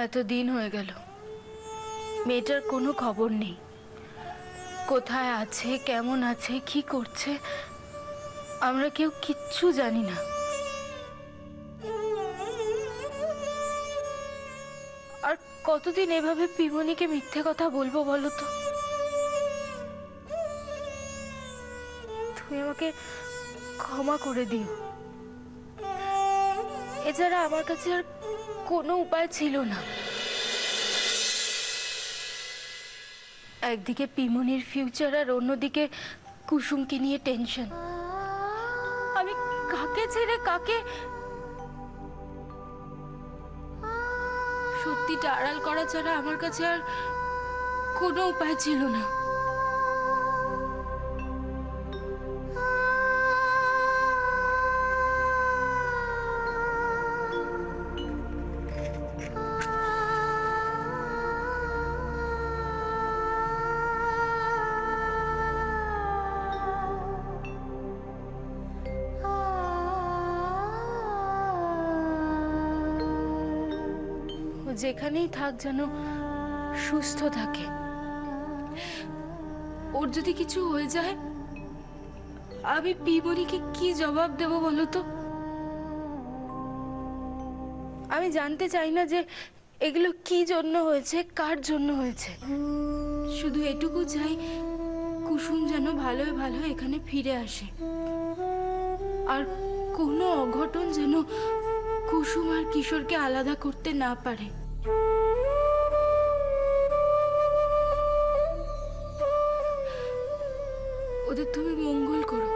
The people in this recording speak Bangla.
এতদিন হয়ে গেল, মেয়েটার কোনো খবর নেই। কোথায় আছে, কেমন আছে, কি করছে, আমরা কেউ কিচ্ছু জানি না। আর কতদিন এভাবে পিমনিকে মিথ্যে কথা বলবো বলো তো? তুমি আমাকে ক্ষমা করে দিও। এছাড়া আমার কাছে আর কোনো উপায় ছিল না। একদিকে পিমনির ফিউচার আর অন্যদিকে কুসুমকে নিয়ে টেনশন। আমি কাকে ছেড়ে কাকে সত্যিটা আড়াল করা ছাড়া আমার কাছে আর কোনো উপায় ছিল না। যেখানেই থাক যেন সুস্থ থাকে। ওর যদি কিছু হয়ে যায় আমি পিমনিকে কি জবাব দেব বলো তো? আমি জানতে চাই না যে এগুলো কি জন্য হয়েছে, কার জন্য হয়েছে। শুধু এটুকু চাই কুসুম যেন ভালোই ভালো এখানে ফিরে আসে, আর কোনো অঘটন যেন কুসুম আর কিশোরকে আলাদা করতে না পারে। ওদের তুমি মঙ্গল করো।